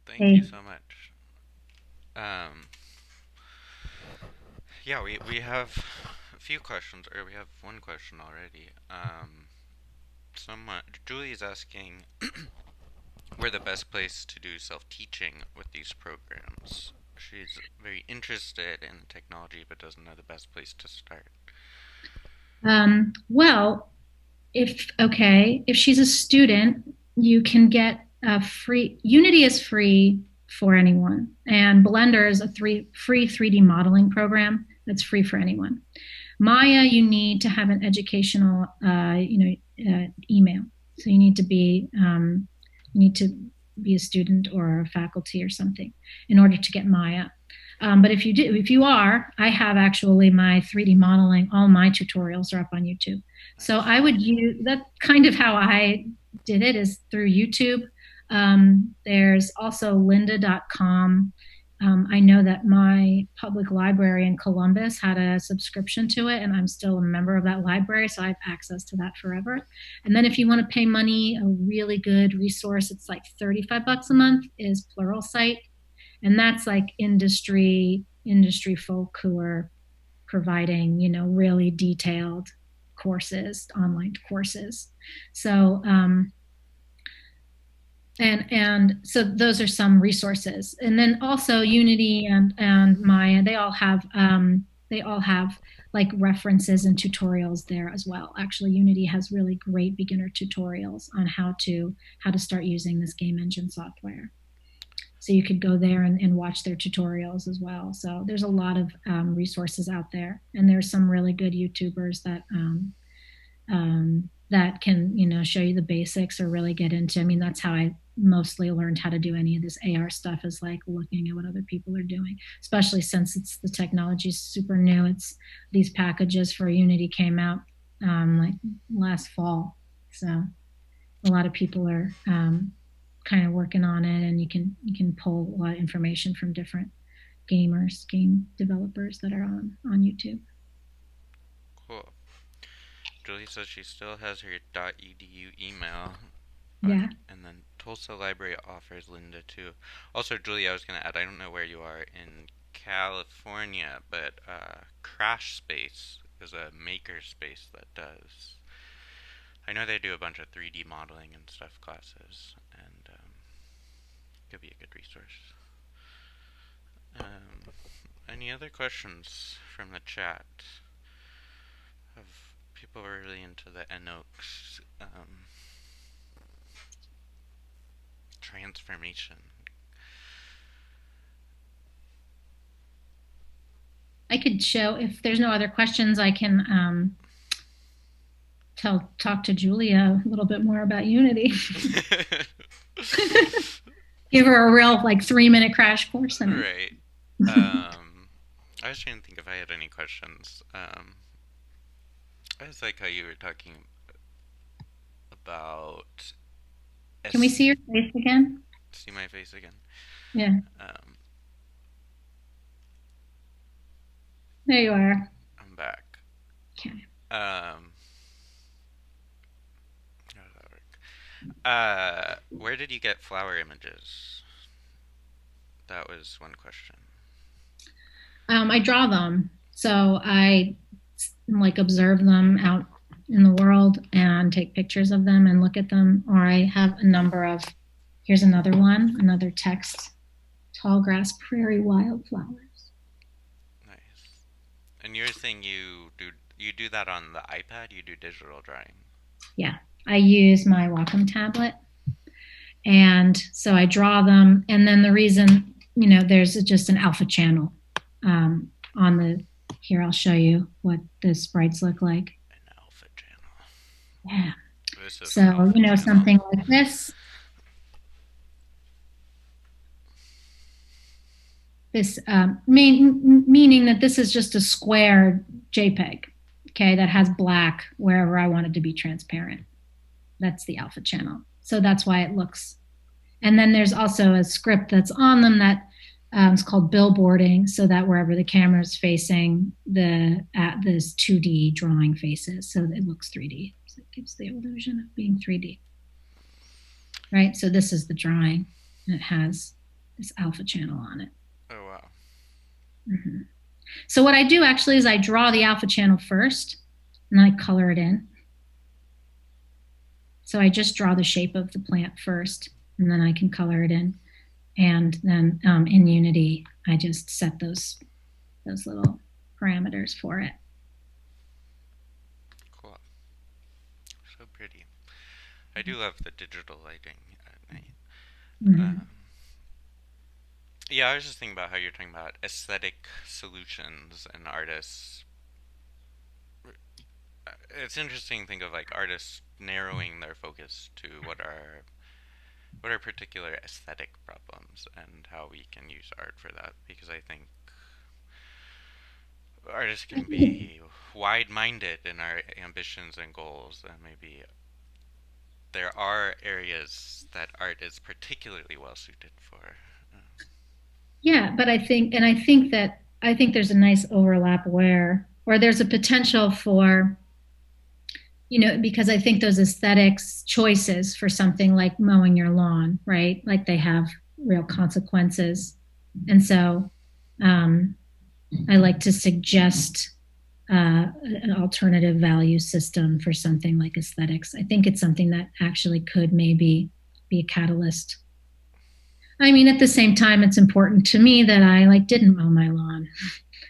Speaker 1: thank you
Speaker 2: Hey.
Speaker 1: so much. Um, yeah, we have a few questions, or we have one question already. Julie's asking where the best place to do self-teaching with these programs. She's very interested in technology, but doesn't know the best place to start.
Speaker 2: Well, if she's a student, you can get a free. Unity is free for anyone, and Blender is a free 3D modeling program that's free for anyone. Maya, you need to have an educational, email. So you need to be a student or a faculty or something in order to get Maya. But if you are, I have actually my 3D modeling. All my tutorials are up on YouTube. So
Speaker 1: Nice.
Speaker 2: I would use that. Kind of how I did it is through YouTube. There's also lynda.com. I know that my public library in Columbus had a subscription to it, and I'm still a member of that library, so I have access to that forever. And then if you want to pay money, a really good resource, it's like $35 a month, is Pluralsight. And that's like industry folk who are providing, really detailed courses, online courses. So and so those are some resources. And then also Unity and Maya, they all have like references and tutorials there as well. Actually, Unity has really great beginner tutorials on how to start using this game engine software. So you could go there and watch their tutorials as well. So there's a lot of resources out there, and there's some really good YouTubers that can show you the basics or really get into. I mean, that's how I mostly learned how to do any of this AR stuff, is like looking at what other people are doing, especially since the technology is super new. It's these packages for Unity came out like last fall, so a lot of people are kind of working on it, and you can pull a lot of information from different game developers that are on YouTube.
Speaker 1: Cool. Julie says she still has her .edu email,
Speaker 2: Yeah.
Speaker 1: and then Tulsa Library offers Lynda too. Also, Julie, I was gonna add, I don't know where you are in California, but Crash Space is a maker space that does. I know they do a bunch of 3D modeling and stuff classes, and could be a good resource. Um, any other questions from the chat? Have people really into the nOaks? Transformation.
Speaker 2: I could show, if there's no other questions, I can talk to Julia a little bit more about Unity. Give her a real like 3-minute crash course in
Speaker 1: Right.
Speaker 2: it.
Speaker 1: I was trying to think if I had any questions. I was like how you were talking about
Speaker 2: Can we see your face again?
Speaker 1: see my face again.
Speaker 2: Yeah,
Speaker 1: Um,
Speaker 2: there you are.
Speaker 1: I'm back.
Speaker 2: Okay.
Speaker 1: Um, how does that work? Where did you get flower images? That was one question.
Speaker 2: I draw them, so I like observe them out in the world and take pictures of them and look at them. Or I have a number of. Here's another one, another text: tall grass, prairie wildflowers.
Speaker 1: Nice. And you're saying you do that on the iPad? You do digital drawing?
Speaker 2: Yeah, I use my Wacom tablet, and so I draw them. And then the reason, there's just an alpha channel on the. Here, I'll show you what the sprites look like.
Speaker 1: An alpha channel.
Speaker 2: Yeah.
Speaker 1: This is an
Speaker 2: So,
Speaker 1: alpha channel.
Speaker 2: something like this. This meaning that this is just a square JPEG, okay, that has black wherever I want it to be transparent. That's the alpha channel. So that's why it looks. And then there's also a script that's on them that it's called Billboarding, so that wherever the camera is facing, this 2D drawing faces, so it looks 3D. So it gives the illusion of being 3D. Right? So this is the drawing, and it has this alpha channel on it.
Speaker 1: Oh, wow.
Speaker 2: Mm-hmm. So what I do actually is I draw the alpha channel first, and then I color it in. So I just draw the shape of the plant first, and then I can color it in. And then in Unity, I just set those little parameters for it.
Speaker 1: Cool. So pretty. I do love the digital lighting at night.
Speaker 2: Mm-hmm.
Speaker 1: Yeah, I was just thinking about how you're talking about aesthetic solutions and artists. It's interesting to think of like artists narrowing their focus to what are particular aesthetic problems and how we can use art for that, because I think artists can be wide-minded in our ambitions and goals, and maybe there are areas that art is particularly well suited for.
Speaker 2: Yeah, but I think there's a nice overlap where there's a potential for, because I think those aesthetics choices for something like mowing your lawn, right? Like they have real consequences. And so I like to suggest an alternative value system for something like aesthetics. I think it's something that actually could maybe be a catalyst. I mean, at the same time, it's important to me that I didn't mow my lawn,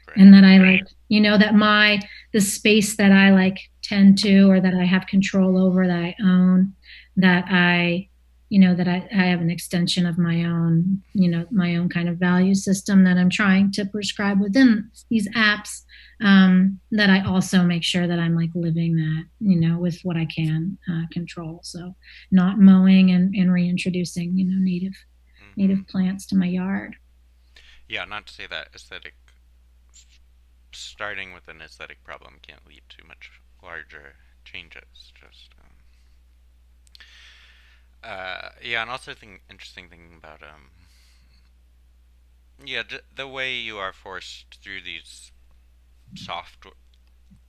Speaker 1: Right.
Speaker 2: and that I that the space that I tend to, or that I have control over, that I own, that I have an extension of my own, my own kind of value system that I'm trying to prescribe within these apps. That I also make sure that I'm living that, with what I can control. So not mowing and reintroducing, native plants to my yard.
Speaker 1: Yeah, not to say that starting with an aesthetic problem can't lead to much larger changes. Just yeah, and also interesting thing about yeah, the way you are forced through these software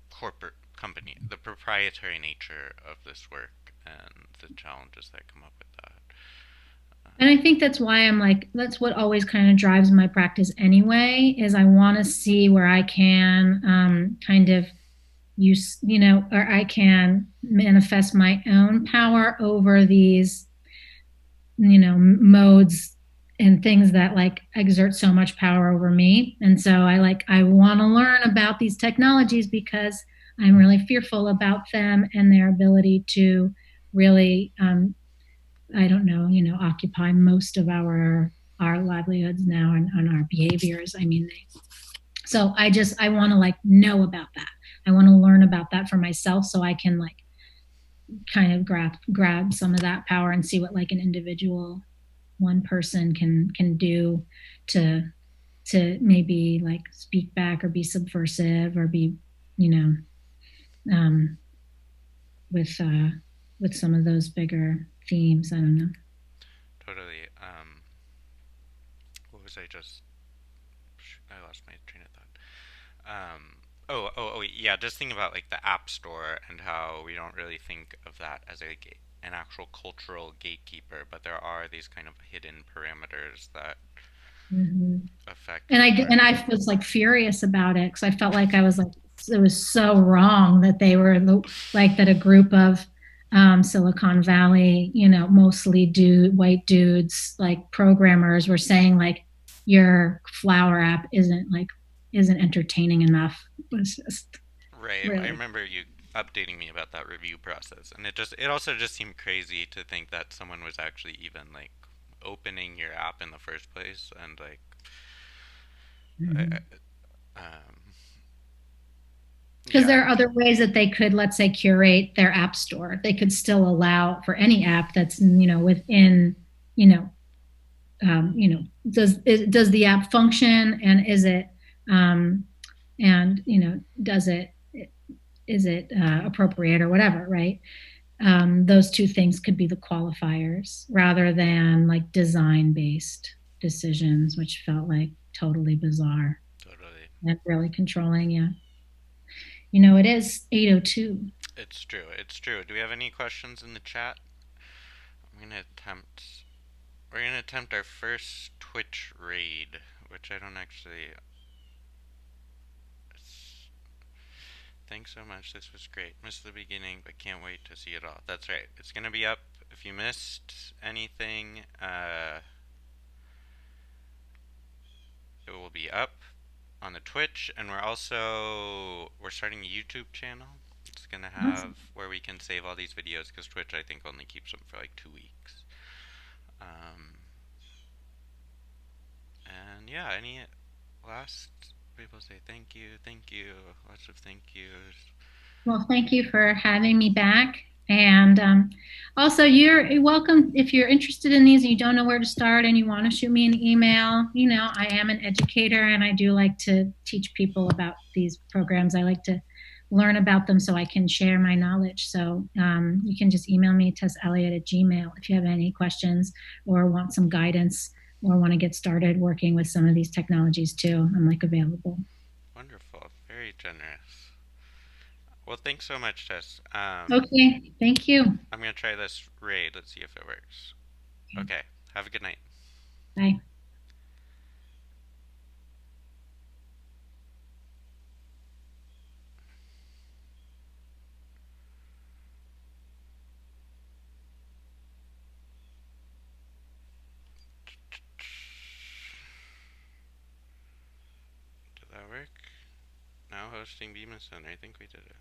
Speaker 1: corporate company, the proprietary nature of this work and the challenges that come up with that.
Speaker 2: And I think that's why that's what always kind of drives my practice anyway, is I want to see where I can kind of use, or I can manifest my own power over these, modes and things that exert so much power over me. And so I want to learn about these technologies because I'm really fearful about them and their ability to really I don't know, occupy most of our livelihoods now and our behaviors. I mean, so I want to like know about that. I want to learn about that for myself so I can like kind of grab some of that power and see what like an individual one person can do to maybe like speak back or be subversive or be, you know, um, with some of those bigger themes. I don't know.
Speaker 1: Totally. What was I just? I lost my train of thought. Yeah. Just thinking about like the App Store and how we don't really think of that as an actual cultural gatekeeper, but there are these kind of hidden parameters that
Speaker 2: Mm-hmm.
Speaker 1: affect
Speaker 2: And
Speaker 1: people.
Speaker 2: I was like furious about it because I felt like I was like it was so wrong that they were like that a group of Silicon Valley, mostly white dudes, like programmers, were saying like your flower app isn't entertaining enough. It was just
Speaker 1: Right. I
Speaker 2: really.
Speaker 1: remember you updating me about that review process, and it also just seemed crazy to think that someone was actually even like opening your app in the first place, and like,
Speaker 2: Mhm.
Speaker 1: um,
Speaker 2: Because
Speaker 1: yeah,
Speaker 2: there are other ways that they could, let's say, curate their app store. They could still allow for any app that's, within, you know, does the app function, and is it, um, and does it is it appropriate or whatever, right? Those two things could be the qualifiers rather than like design based decisions, which felt like totally bizarre
Speaker 1: totally.
Speaker 2: and really controlling. Yeah, it is 8:02.
Speaker 1: It's true. It's true. Do we have any questions in the chat? I'm gonna attempt. We're gonna attempt our first Twitch raid, which I don't actually. Thanks so much. This was great. Missed the beginning, but can't wait to see it all. That's right. It's gonna be up. If you missed anything, it will be up on the Twitch, and we're starting a YouTube channel. It's gonna
Speaker 2: Awesome.
Speaker 1: have where we can save all these videos because Twitch I think only keeps them for like 2 weeks. Um, and yeah, any last people say thank you, lots of thank yous.
Speaker 2: Well, thank you for having me back. And also, you're welcome if you're interested in these and you don't know where to start and you want to shoot me an email. I am an educator and I do like to teach people about these programs. I like to learn about them so I can share my knowledge. So you can just email me, Tess Elliot at Gmail, if you have any questions or want some guidance or want to get started working with some of these technologies too. I'm like available.
Speaker 1: Wonderful, very generous. Well, thanks so much, Tess.
Speaker 2: Okay, thank you.
Speaker 1: I'm gonna try this raid. Let's see if it works. Okay, have a good night.
Speaker 2: Bye.
Speaker 1: Did that work? Now hosting Beamer Center. I think we did it.